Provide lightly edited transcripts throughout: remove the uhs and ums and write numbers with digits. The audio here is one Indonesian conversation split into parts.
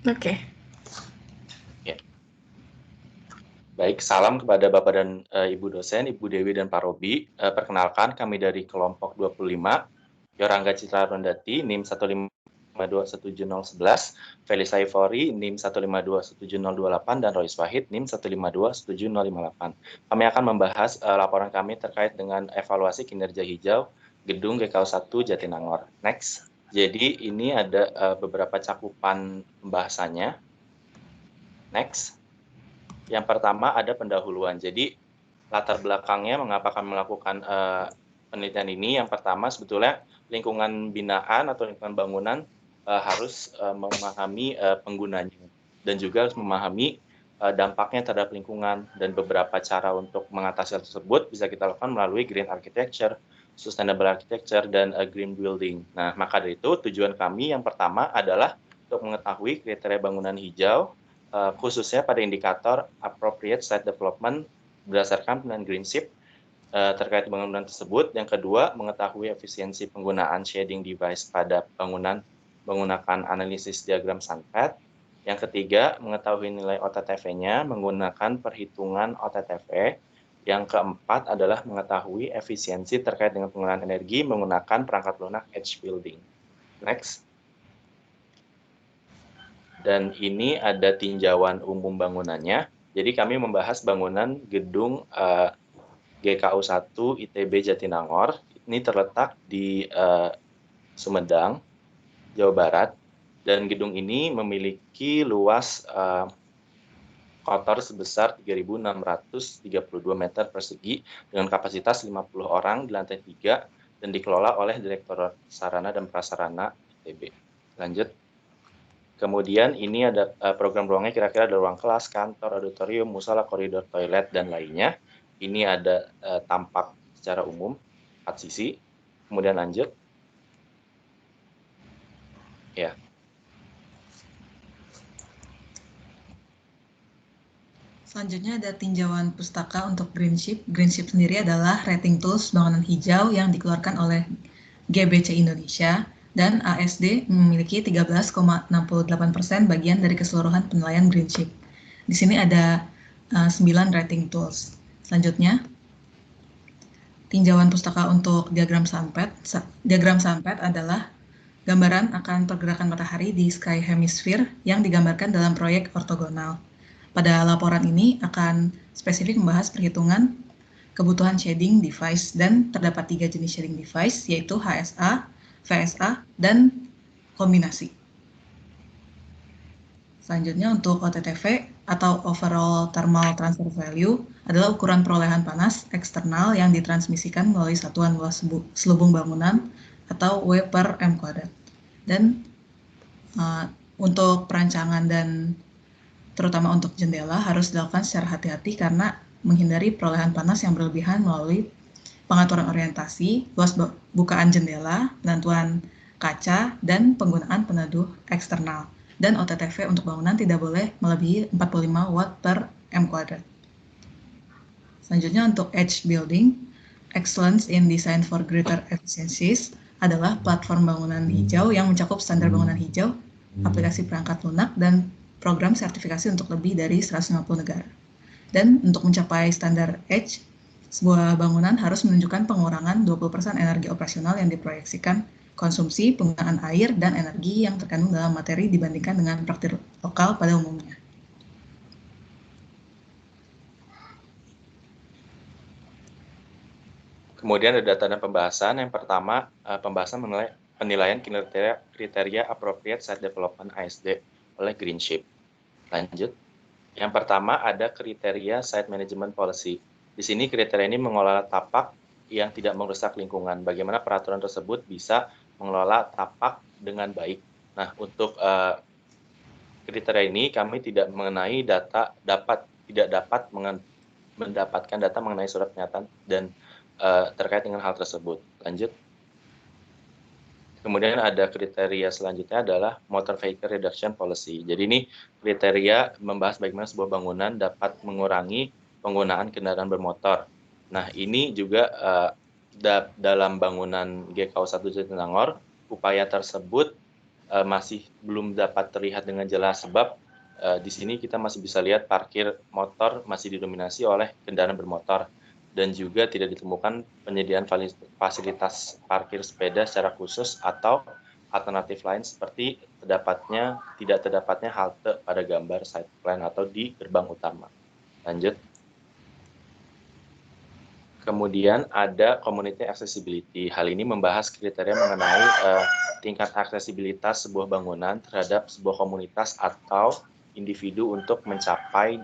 Oke. Ya. Baik, salam kepada Bapak dan Ibu dosen, Ibu Dewi dan Pak Robi. Perkenalkan, kami dari kelompok 25, Yorangga Citra Rondati, NIM 1521711, Felisa Ifori, NIM 1521028, dan Royce Wahid, NIM 1521058. Kami akan membahas laporan kami terkait dengan evaluasi kinerja hijau Gedung GKU 1 Jatinangor. Next. Jadi ini ada beberapa cakupan pembahasannya. Next. Yang pertama ada pendahuluan. Jadi latar belakangnya mengapa kami melakukan penelitian ini. Yang pertama sebetulnya lingkungan binaan atau lingkungan bangunan harus memahami penggunanya dan juga harus memahami dampaknya terhadap lingkungan, dan beberapa cara untuk mengatasi hal tersebut bisa kita lakukan melalui green architecture, sustainable architecture, dan green building. Nah, maka dari itu tujuan kami yang pertama adalah untuk mengetahui kriteria bangunan hijau, khususnya pada indikator appropriate site development berdasarkan plan Greenship terkait bangunan tersebut. Yang kedua, mengetahui efisiensi penggunaan shading device pada bangunan menggunakan analisis diagram Sunpad. Yang ketiga, mengetahui nilai OTTV-nya menggunakan perhitungan OTTV. Yang keempat adalah mengetahui efisiensi terkait dengan penggunaan energi menggunakan perangkat lunak edge building. Next. Dan ini ada tinjauan umum bangunannya. Jadi kami membahas bangunan gedung GKU 1 ITB Jatinangor. Ini terletak di Sumedang, Jawa Barat. Dan gedung ini memiliki luas kotor sebesar 3.632 meter persegi dengan kapasitas 50 orang di lantai 3 dan dikelola oleh Direktorat Sarana dan Prasarana ITB. Lanjut. Kemudian ini ada program ruangnya, kira-kira ada ruang kelas, kantor, auditorium, musala, koridor, toilet, dan lainnya. Ini ada tampak secara umum 4 sisi. Kemudian lanjut. Ya. Selanjutnya ada tinjauan pustaka untuk Greenship. Greenship sendiri adalah rating tools bangunan hijau yang dikeluarkan oleh GBC Indonesia, dan ASD memiliki 13,68% bagian dari keseluruhan penilaian Greenship. Di sini ada 9 rating tools. Selanjutnya, tinjauan pustaka untuk diagram Sunpad. Diagram Sunpad adalah gambaran akan pergerakan matahari di sky hemisphere yang digambarkan dalam proyek ortogonal. Pada laporan ini akan spesifik membahas perhitungan kebutuhan shading device, dan terdapat 3 jenis shading device, yaitu HSA, VSA, dan kombinasi. Selanjutnya untuk OTTV atau Overall Thermal Transfer Value adalah ukuran perolehan panas eksternal yang ditransmisikan melalui satuan luas selubung bangunan atau W per M kuadrat. Dan untuk perancangan dan terutama untuk jendela harus dilakukan secara hati-hati karena menghindari perolehan panas yang berlebihan melalui pengaturan orientasi, luas bukaan jendela, penentuan kaca, dan penggunaan peneduh eksternal. Dan OTTV untuk bangunan tidak boleh melebihi 45 watt per M kuadrat. Selanjutnya untuk edge building, Excellence in Design for Greater Efficiencies adalah platform bangunan hijau yang mencakup standar bangunan hijau, aplikasi perangkat lunak, dan program sertifikasi untuk lebih dari 150 negara. Dan untuk mencapai standar EDGE, sebuah bangunan harus menunjukkan pengurangan 20% energi operasional yang diproyeksikan konsumsi, penggunaan air, dan energi yang terkandung dalam materi dibandingkan dengan praktik lokal pada umumnya. Kemudian ada data dan pembahasan. Yang pertama, pembahasan menilai penilaian kriteria appropriate site development ASD oleh Greenship. Lanjut. Yang pertama ada kriteria site management policy. Di sini kriteria ini mengelola tapak yang tidak merusak lingkungan. Bagaimana peraturan tersebut bisa mengelola tapak dengan baik. Nah, untuk kriteria ini kami tidak mengenai tidak dapat mendapatkan data mengenai surat pernyataan dan terkait dengan hal tersebut. Lanjut. Kemudian ada kriteria selanjutnya adalah Motor Vehicle Reduction Policy. Jadi ini kriteria membahas bagaimana sebuah bangunan dapat mengurangi penggunaan kendaraan bermotor. Nah, ini juga dalam bangunan GKU 1 Jatinangor, upaya tersebut masih belum dapat terlihat dengan jelas sebab di sini kita masih bisa lihat parkir motor masih didominasi oleh kendaraan bermotor dan juga tidak ditemukan penyediaan fasilitas parkir sepeda secara khusus atau alternatif lain seperti tidak terdapatnya halte pada gambar side plan atau di gerbang utama. Lanjut. Kemudian ada community accessibility. Hal ini membahas kriteria mengenai tingkat aksesibilitas sebuah bangunan terhadap sebuah komunitas atau individu untuk mencapai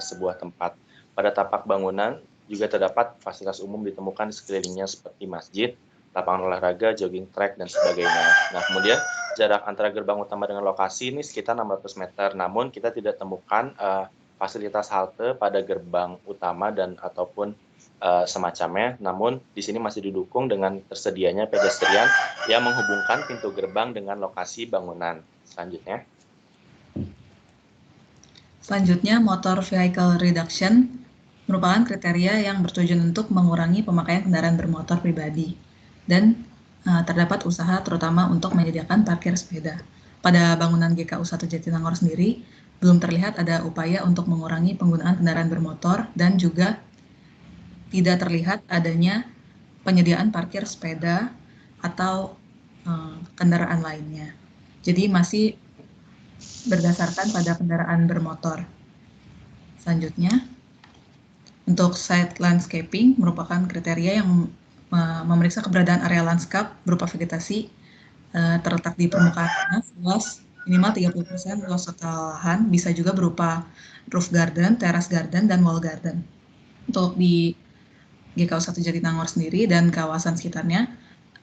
sebuah tempat. Pada tapak bangunan juga terdapat fasilitas umum ditemukan di sekelilingnya seperti masjid, lapangan olahraga, jogging track, dan sebagainya. Nah, kemudian jarak antara gerbang utama dengan lokasi ini sekitar 600 meter, namun kita tidak temukan fasilitas halte pada gerbang utama dan ataupun semacamnya, namun di sini masih didukung dengan tersedianya pedestrian yang menghubungkan pintu gerbang dengan lokasi bangunan. Selanjutnya, motor vehicle reduction merupakan kriteria yang bertujuan untuk mengurangi pemakaian kendaraan bermotor pribadi dan terdapat usaha terutama untuk menyediakan parkir sepeda. Pada bangunan GKU 1 Jatinangor sendiri, belum terlihat ada upaya untuk mengurangi penggunaan kendaraan bermotor dan juga tidak terlihat adanya penyediaan parkir sepeda atau kendaraan lainnya. Jadi masih berdasarkan pada kendaraan bermotor. Selanjutnya, untuk site landscaping merupakan kriteria yang memeriksa keberadaan area lanskap berupa vegetasi terletak di permukaan tanah seluas minimal 30% luas total lahan, bisa juga berupa roof garden, terrace garden, dan wall garden. Untuk di GKU 1 Jatinangor sendiri dan kawasan sekitarnya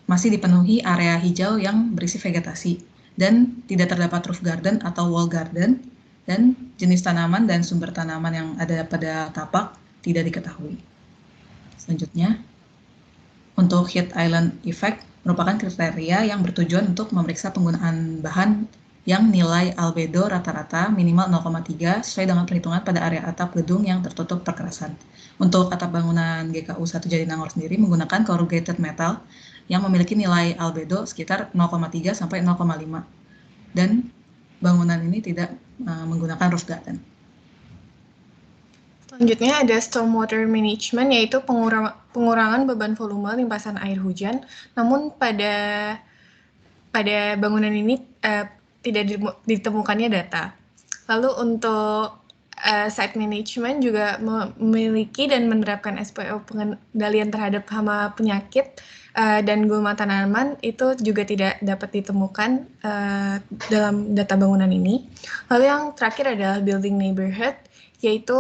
masih dipenuhi area hijau yang berisi vegetasi dan tidak terdapat roof garden atau wall garden, dan jenis tanaman dan sumber tanaman yang ada pada tapak tidak diketahui. Selanjutnya, untuk heat island effect merupakan kriteria yang bertujuan untuk memeriksa penggunaan bahan yang nilai albedo rata-rata minimal 0,3 sesuai dengan perhitungan pada area atap gedung yang tertutup perkerasan. Untuk atap bangunan GKU 1 Jatinangor sendiri menggunakan corrugated metal yang memiliki nilai albedo sekitar 0,3 sampai 0,5 dan bangunan ini tidak menggunakan roof garden. Selanjutnya ada stormwater management, yaitu pengurangan beban volume limpasan air hujan. Namun pada bangunan ini tidak ditemukannya data. Lalu untuk site management juga memiliki dan menerapkan SPO pengendalian terhadap hama penyakit dan gulma tanaman itu juga tidak dapat ditemukan dalam data bangunan ini. Lalu yang terakhir adalah building neighborhood, yaitu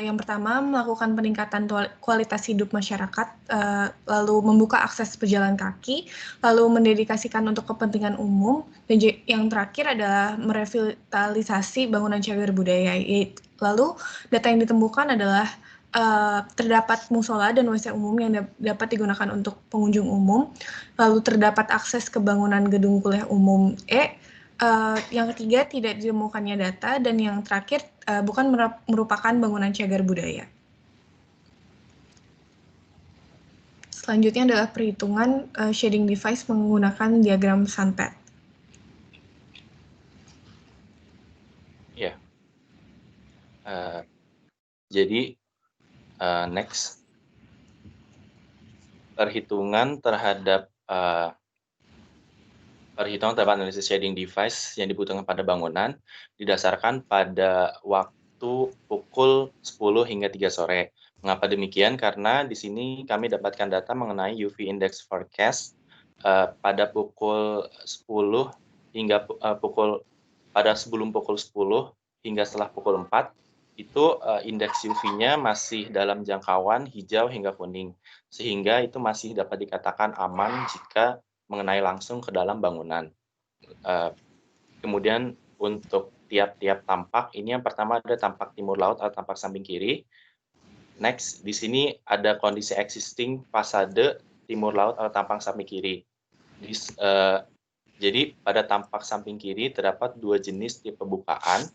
yang pertama melakukan peningkatan kualitas hidup masyarakat, lalu membuka akses pejalan kaki, lalu mendedikasikan untuk kepentingan umum, dan yang terakhir adalah merevitalisasi bangunan cagar budaya. Lalu data yang ditemukan adalah terdapat musola dan WC umum yang dapat digunakan untuk pengunjung umum, lalu terdapat akses ke bangunan gedung kuliah umum yang ketiga tidak ditemukannya data, dan yang terakhir bukan merupakan bangunan cagar budaya. Selanjutnya adalah perhitungan shading device menggunakan diagram Sunpad. Ya. Jadi next, perhitungan terhadap analisis shading device yang dibutuhkan pada bangunan didasarkan pada waktu pukul 10 hingga 3 sore. Mengapa demikian? Karena di sini kami dapatkan data mengenai UV index forecast pada pukul 10 hingga sebelum pukul 10 hingga setelah pukul 4 itu indeks UV-nya masih dalam jangkauan hijau hingga kuning, sehingga itu masih dapat dikatakan aman jika mengenai langsung ke dalam bangunan. Kemudian untuk tiap-tiap tampak, ini yang pertama ada tampak timur laut atau tampak samping kiri. Next, di sini ada kondisi existing fasade timur laut atau tampak samping kiri. Jadi pada tampak samping kiri terdapat dua jenis tipe bukaan.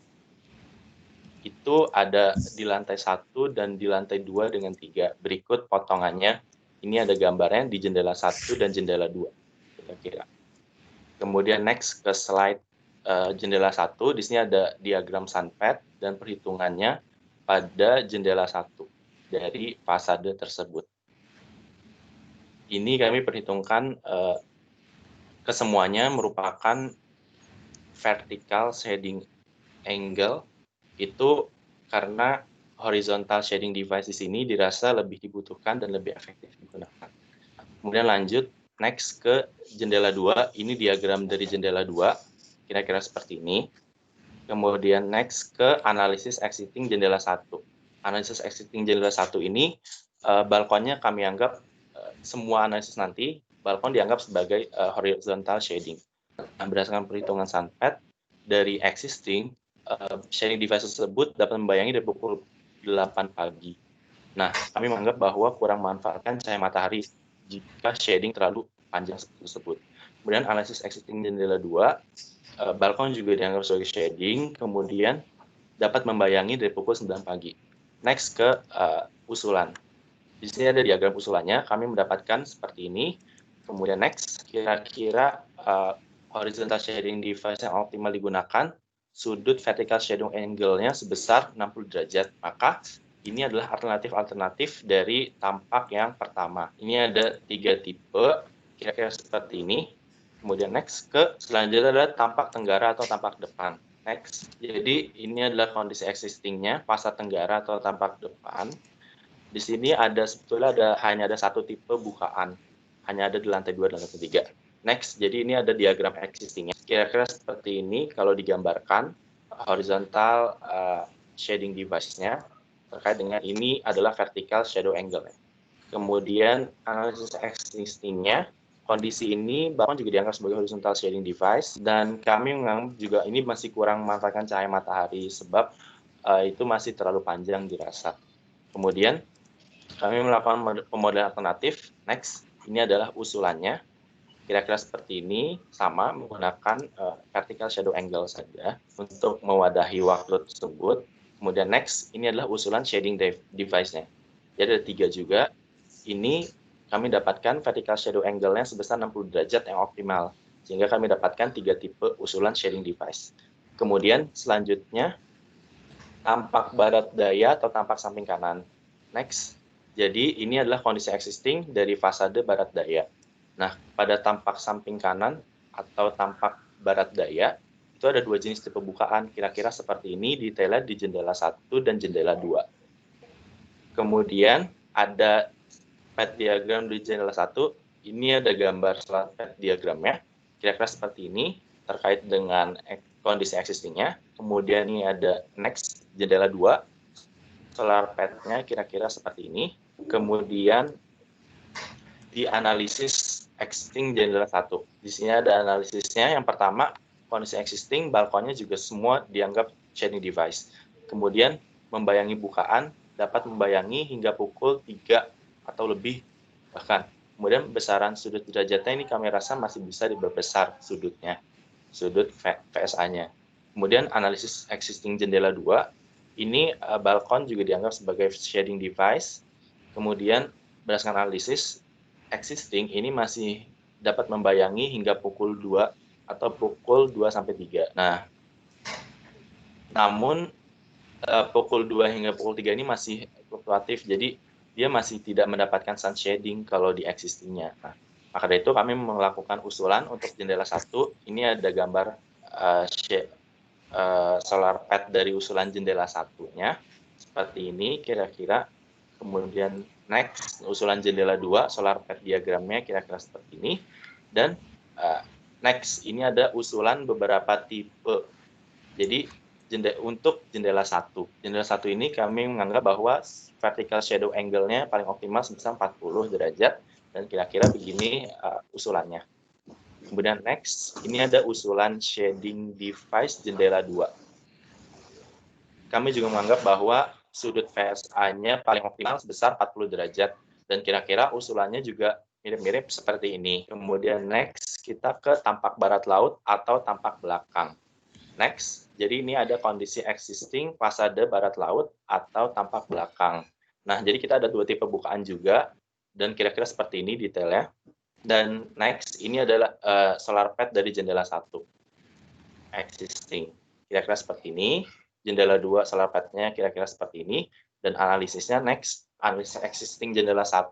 Itu ada di lantai 1 dan di lantai 2 dengan 3. Berikut potongannya. Ini ada gambarnya di jendela 1 dan jendela 2. Kira-kira. Kemudian next ke slide jendela 1, di sini ada diagram sunpad dan perhitungannya pada jendela 1 dari fasade tersebut. Ini kami perhitungkan kesemuanya merupakan vertical shading angle, itu karena horizontal shading device di sini dirasa lebih dibutuhkan dan lebih efektif digunakan. Kemudian lanjut next ke jendela 2, ini diagram dari jendela 2, kira-kira seperti ini. Kemudian next ke analisis existing jendela 1. Analisis existing jendela 1 ini, balkonnya kami anggap, semua analisis nanti, balkon dianggap sebagai horizontal shading. Nah, berdasarkan perhitungan sunpad, dari existing, shading device tersebut dapat membayangi dari pukul 8 pagi. Nah, kami menganggap bahwa kurang memanfaatkan cahaya matahari jika shading terlalu panjang tersebut. Kemudian analisis existing jendela 2, balkon juga dianggap sebagai shading, kemudian dapat membayangi dari pukul 9 pagi. Next ke usulan. Di sini ada diagram usulannya, kami mendapatkan seperti ini. Kemudian next, kira-kira horizontal shading device yang optimal digunakan, sudut vertical shading angle-nya sebesar 60 derajat. Maka ini adalah alternatif-alternatif dari tampak yang pertama. Ini ada 3 tipe, kira-kira seperti ini. Kemudian next ke selanjutnya adalah tampak tenggara atau tampak depan. Next, jadi ini adalah kondisi existing-nya, fasad tenggara atau tampak depan. Di sini sebetulnya hanya ada satu tipe bukaan, hanya ada di lantai 2 dan lantai 3. Next, jadi ini ada diagram existing-nya. Kira-kira seperti ini kalau digambarkan horizontal shading device-nya terkait dengan ini adalah vertical shadow angle. Kemudian analisis existing-nya, kondisi ini balkon juga dianggap sebagai horizontal shading device dan kami menganggap juga ini masih kurang memanfaatkan cahaya matahari sebab itu masih terlalu panjang dirasa. Kemudian kami melakukan pemodelan alternatif. Next, ini adalah usulannya. Kira-kira seperti ini, sama menggunakan vertical shadow angle saja untuk mewadahi waktu tersebut. Kemudian next, ini adalah usulan shading device-nya. Jadi ada 3 juga. Ini kami dapatkan vertical shadow angle-nya sebesar 60 derajat yang optimal. Sehingga kami dapatkan 3 tipe usulan shading device. Kemudian selanjutnya, tampak barat daya atau tampak samping kanan. Next, jadi ini adalah kondisi existing dari fasade barat daya. Nah, pada tampak samping kanan atau tampak barat daya, itu ada 2 jenis tipe bukaan, kira-kira seperti ini, detailnya di jendela 1 dan jendela 2. Kemudian ada pad diagram di jendela 1, ini ada gambar slide pad diagramnya, kira-kira seperti ini, terkait dengan kondisi existing-nya. Kemudian ini ada next, jendela 2, solar pad-nya kira-kira seperti ini. Kemudian di analisis existing jendela 1. Di sini ada analisisnya. Yang pertama, kondisi existing, balkonnya juga semua dianggap shading device. Kemudian membayangi bukaan, dapat membayangi hingga pukul 3 atau lebih bahkan. Kemudian besaran sudut derajatnya ini kami rasa masih bisa diperbesar sudutnya, sudut VSA-nya. Kemudian analisis existing jendela 2, ini balkon juga dianggap sebagai shading device. Kemudian berdasarkan analisis existing ini masih dapat membayangi hingga pukul 2 atau pukul 2 sampai 3. Nah, namun pukul 2 hingga pukul 3 ini masih fluktuatif, jadi dia masih tidak mendapatkan sun shading kalau di existing-nya. Nah, maka dari itu kami melakukan usulan untuk jendela 1, ini ada gambar solar pad dari usulan jendela 1-nya, seperti ini kira-kira. Kemudian next, usulan jendela 2, solar pad diagramnya kira-kira seperti ini. Dan next, ini ada usulan beberapa tipe. Jadi untuk jendela 1. Jendela 1 ini kami menganggap bahwa vertical shadow angle-nya paling optimal sebesar 40 derajat. Dan kira-kira begini usulannya. Kemudian next, ini ada usulan shading device jendela 2. Kami juga menganggap bahwa sudut VSA-nya paling optimal sebesar 40 derajat. Dan kira-kira usulannya juga mirip-mirip seperti ini. Kemudian next, kita ke tampak barat laut atau tampak belakang. Next, jadi ini ada kondisi existing fasade barat laut atau tampak belakang. Nah, jadi kita ada 2 tipe bukaan juga. Dan kira-kira seperti ini detailnya. Dan next, ini adalah solar pad dari jendela 1. Existing. Kira-kira seperti ini. Jendela 2 solar pad-nya kira-kira seperti ini. Dan analisisnya next, analisis existing jendela 1,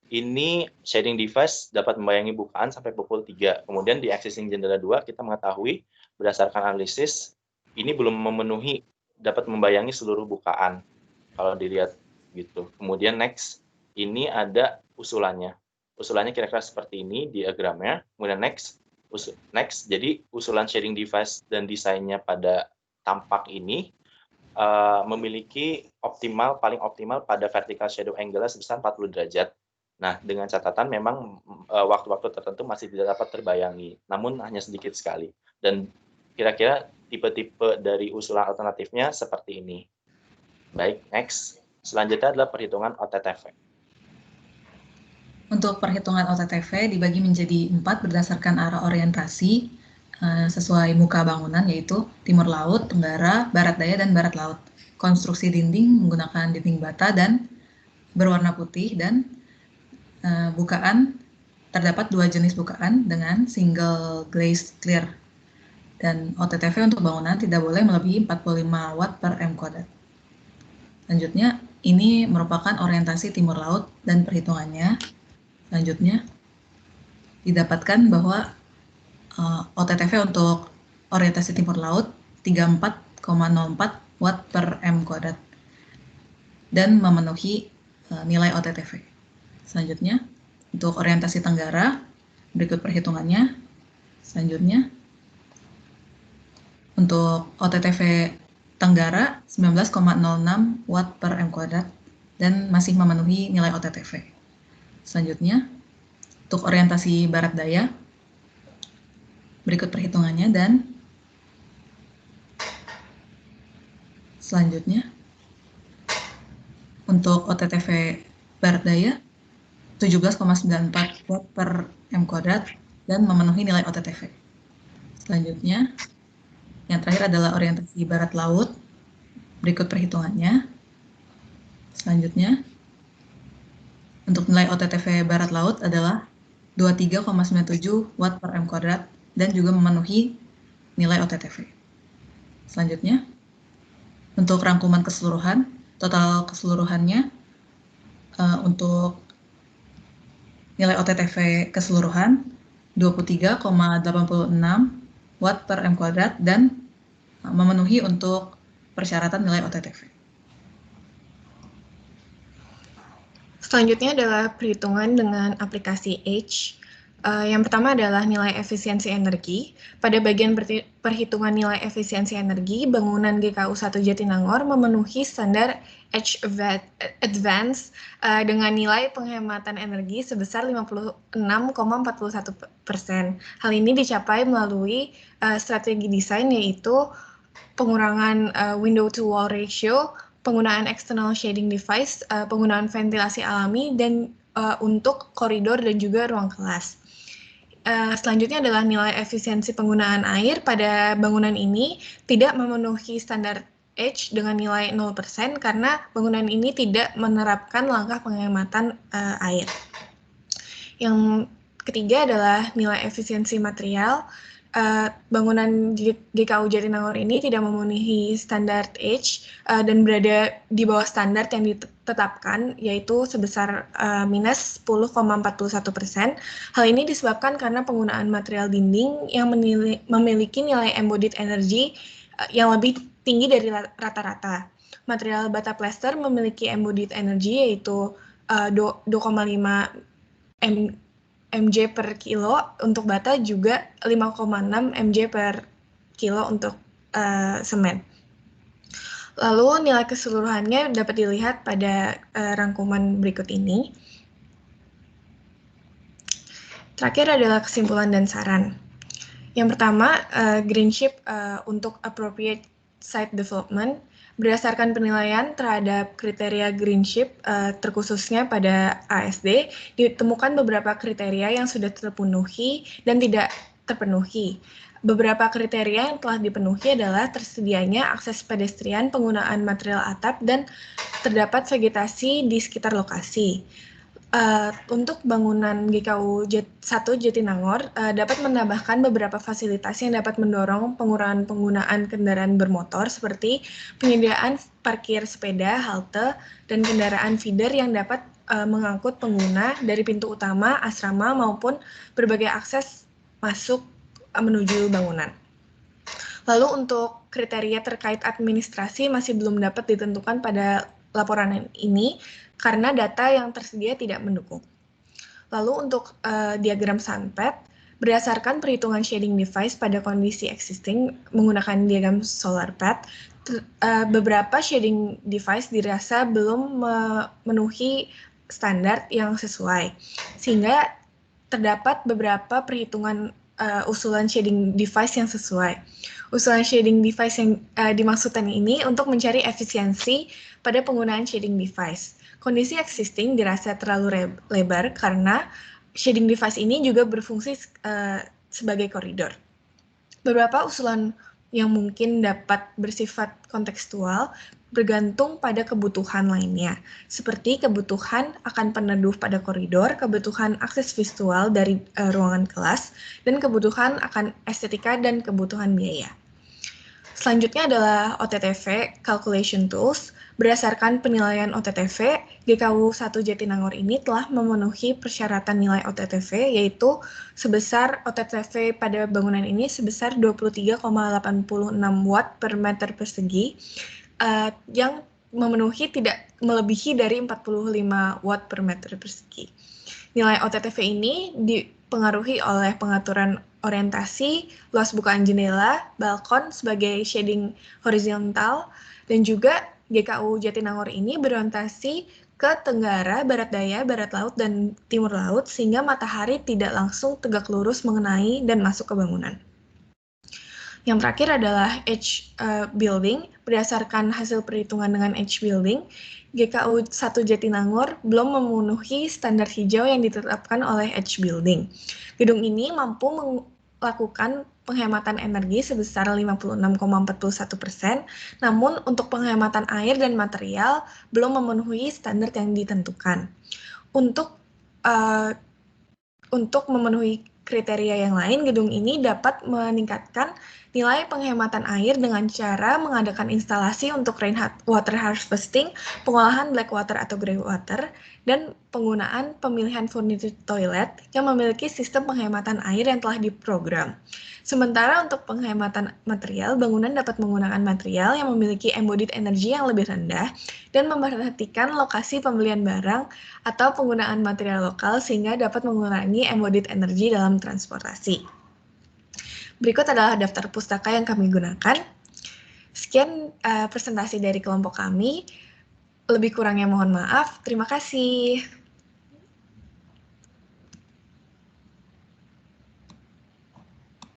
ini shading device dapat membayangi bukaan sampai pukul 3. Kemudian di existing jendela 2, kita mengetahui berdasarkan analisis, ini belum memenuhi dapat membayangi seluruh bukaan. Kalau dilihat gitu. Kemudian next, ini ada usulannya. Usulannya kira-kira seperti ini diagramnya. Kemudian next, jadi usulan shading device dan desainnya pada tampak ini memiliki paling optimal pada vertical shadow angle sebesar 40 derajat. Nah, dengan catatan memang waktu-waktu tertentu masih tidak dapat terbayangi, namun hanya sedikit sekali. Dan kira-kira tipe-tipe dari usulan alternatifnya seperti ini. Baik, next. Selanjutnya adalah perhitungan OTTV. Untuk perhitungan OTTV dibagi menjadi 4 berdasarkan arah orientasi sesuai muka bangunan, yaitu timur laut, tenggara, barat daya, dan barat laut. Konstruksi dinding menggunakan dinding bata dan berwarna putih, dan bukaan terdapat 2 jenis bukaan dengan single glaze clear. Dan OTTV untuk bangunan tidak boleh melebihi 45 watt per m². Selanjutnya, ini merupakan orientasi timur laut dan perhitungannya. Selanjutnya, didapatkan bahwa OTTV untuk orientasi timur laut 34,04 watt per m², dan memenuhi nilai OTTV. Selanjutnya, untuk orientasi tenggara, berikut perhitungannya. Selanjutnya, untuk OTTV tenggara 19,06 watt per m², dan masih memenuhi nilai OTTV. Selanjutnya, untuk orientasi barat daya, berikut perhitungannya, dan selanjutnya, untuk OTTV barat daya 17,94 watt per m², dan memenuhi nilai OTTV. Selanjutnya, yang terakhir adalah orientasi barat laut, berikut perhitungannya. Selanjutnya, untuk nilai OTTV barat laut adalah 23,97 watt per m², dan juga memenuhi nilai OTTV. Selanjutnya, untuk rangkuman keseluruhan, total keseluruhannya untuk nilai OTTV keseluruhan 23,86 watt per m², dan memenuhi untuk persyaratan nilai OTTV. Selanjutnya adalah perhitungan dengan aplikasi H. Yang pertama adalah nilai efisiensi energi. Pada bagian perhitungan nilai efisiensi energi, bangunan GKU 1 Jatinangor memenuhi standar H Advance dengan nilai penghematan energi sebesar 56,41%. Hal ini dicapai melalui strategi desain, yaitu pengurangan window to wall ratio, penggunaan external shading device, penggunaan ventilasi alami, dan untuk koridor dan juga ruang kelas. Selanjutnya adalah nilai efisiensi penggunaan air. Pada bangunan ini tidak memenuhi standar H dengan nilai 0% karena bangunan ini tidak menerapkan langkah penghematan air. Yang ketiga adalah nilai efisiensi material. Bangunan GKU Jatinangor ini tidak memenuhi standar H dan berada di bawah standar yang ditetapkan, yaitu sebesar minus 10,41%. Hal ini disebabkan karena penggunaan material dinding yang memiliki nilai embodied energy yang lebih tinggi dari rata-rata. Material bata plaster memiliki embodied energy yaitu 2,5 mg per kilo untuk bata, juga 5,6 mg per kilo untuk semen. Lalu nilai keseluruhannya dapat dilihat pada rangkuman berikut ini. Terakhir adalah kesimpulan dan saran. Yang pertama, Greenship untuk appropriate site development. Berdasarkan penilaian terhadap kriteria Greenship, terkhususnya pada ASD, ditemukan beberapa kriteria yang sudah terpenuhi dan tidak terpenuhi. Beberapa kriteria yang telah dipenuhi adalah tersedianya akses pedestrian, penggunaan material atap, dan terdapat vegetasi di sekitar lokasi. Untuk bangunan GKU 1 Jatinangor dapat menambahkan beberapa fasilitas yang dapat mendorong pengurangan penggunaan kendaraan bermotor seperti penyediaan parkir sepeda, halte, dan kendaraan feeder yang dapat mengangkut pengguna dari pintu utama, asrama, maupun berbagai akses masuk menuju bangunan. Lalu untuk kriteria terkait administrasi masih belum dapat ditentukan pada laporan ini, karena data yang tersedia tidak mendukung. Lalu untuk diagram sunpad, berdasarkan perhitungan shading device pada kondisi existing menggunakan diagram SolarPad, beberapa shading device dirasa belum memenuhi standar yang sesuai, sehingga terdapat beberapa perhitungan usulan shading device yang sesuai. Usulan shading device yang dimaksudkan ini untuk mencari efisiensi pada penggunaan shading device. Kondisi existing dirasa terlalu lebar karena shading device ini juga berfungsi sebagai koridor. Beberapa usulan yang mungkin dapat bersifat kontekstual bergantung pada kebutuhan lainnya, seperti kebutuhan akan peneduh pada koridor, kebutuhan akses visual dari ruangan kelas, dan kebutuhan akan estetika dan kebutuhan biaya. Selanjutnya adalah OTTV Calculation Tools. Berdasarkan penilaian OTTV, GKU 1 Jatinangor ini telah memenuhi persyaratan nilai OTTV, yaitu sebesar OTTV pada bangunan ini sebesar 23,86 watt per meter persegi, yang memenuhi tidak melebihi dari 45 watt per meter persegi. Nilai OTTV ini dipengaruhi oleh pengaturan orientasi, luas bukaan jendela, balkon sebagai shading horizontal, dan juga GKU Jatinangor ini berorientasi ke tenggara, barat daya, barat laut, dan timur laut, sehingga matahari tidak langsung tegak lurus mengenai dan masuk ke bangunan. Yang terakhir adalah Edge Building. Berdasarkan hasil perhitungan dengan Edge Building, GKU 1 Jatinangor belum memenuhi standar hijau yang ditetapkan oleh Edge Building. Gedung ini mampu melakukan penghematan energi sebesar 56,41%, namun untuk penghematan air dan material belum memenuhi standar yang ditentukan. Untuk memenuhi kriteria yang lain, gedung ini dapat meningkatkan nilai penghematan air dengan cara mengadakan instalasi untuk rainwater harvesting, pengolahan black water atau grey water, dan penggunaan pemilihan furniture toilet yang memiliki sistem penghematan air yang telah diprogram. Sementara untuk penghematan material, bangunan dapat menggunakan material yang memiliki embodied energy yang lebih rendah dan memperhatikan lokasi pembelian barang atau penggunaan material lokal sehingga dapat mengurangi embodied energy dalam transportasi. Berikut adalah daftar pustaka yang kami gunakan. Sekian presentasi dari kelompok kami. Lebih kurangnya mohon maaf. Terima kasih.